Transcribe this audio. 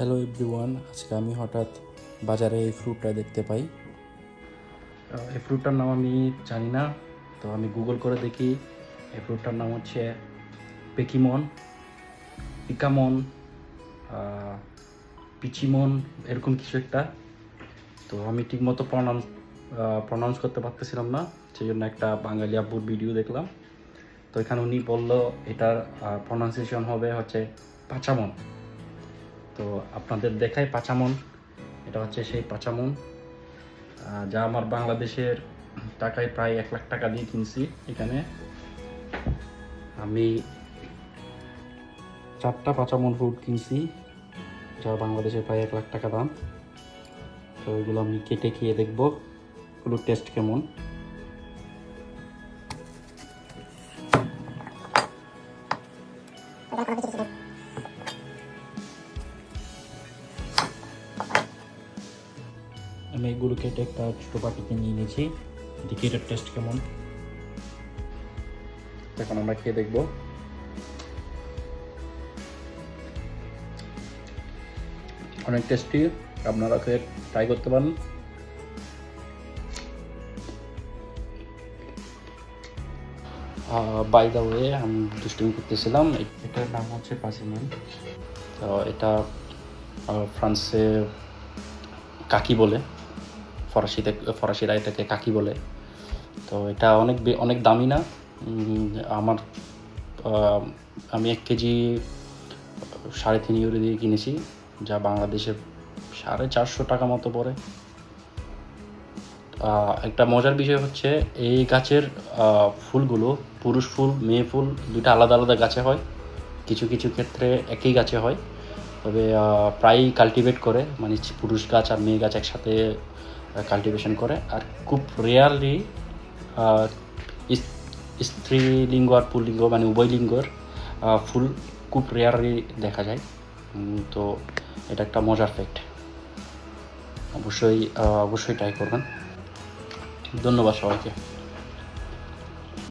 Hello everyone, আজকে আমি হঠাৎ বাজারে এই ফ্রুটটা দেখতে পাই। এই ফ্রুটটার নাম আমি জানি না, তো আমি গুগল করে দেখি। এই ফ্রুটটার নাম হচ্ছে পেকিমন, পিকামন, পিচিমন, এরকম কিছু একটা। তো আমি ঠিকমতো প্রনাউন্স করতে পারতেছিলাম না, সেই জন্য একটা বাঙালি আব্বুর ভিডিও দেখলাম। তো এখানে উনি বললো এটার প্রনাউন্সিয়েশন হবে হচ্ছে পাচামন। তো আপনাদের দেখায় পাচামন, এটা হচ্ছে সেই পাচামন, যা আমার বাংলাদেশের টাকায় প্রায় 1 লাখ টাকা দিয়ে কিনছি। এখানে আমি 4টা পাচামন ফ্রুট কিনছি, যা বাংলাদেশের প্রায় 1 লাখ টাকা দাম। তো এগুলো আমি কেটে খেয়ে দেখবো এগুলোর টেস্ট কেমন। আমি এগুলো কেটে একটা ছোটো বাটিতে নিয়ে নিয়েছি, দেখি এটার টেস্ট কেমন। এখন আমরা খেয়ে দেখবো। অনেক টেস্টি, আপনারা খেয়ে ট্রাই করতে পারেন। বাই দ্য ওয়ে, আমি দুষ্টুমি করতেছিলাম। এটার নাম হচ্ছে পাচিমন। তো এটা ফ্রান্সে কাকি বলে, ফরাসিরা এটাকে কাকি বলে। তো এটা অনেক দামি না। আমার আমি 1 কেজি 3.5 ইউরো দিয়ে কিনেছি, যা বাংলাদেশে 450 টাকা মতো পড়ে। একটা মজার বিষয় হচ্ছে এই গাছের ফুলগুলো, পুরুষ ফুল মেয়ে ফুল দুটো আলাদা আলাদা গাছে হয়, কিছু কিছু ক্ষেত্রে একই গাছে হয়। তবে প্রায়ই কাল্টিভেট করে, মানে পুরুষ গাছ আর মেয়ে গাছ একসাথে কাল্টিভেশন করে। আর খুব রেয়ারলি স্ত্রীলিঙ্গ আর পুল্লিঙ্গ, মানে উভয় লিঙ্গর ফুল খুব রেয়ারলি দেখা যায়। তো এটা একটা মজার ফ্যাক্ট, অবশ্যই ট্রাই করবেন। ধন্যবাদ সবাইকে।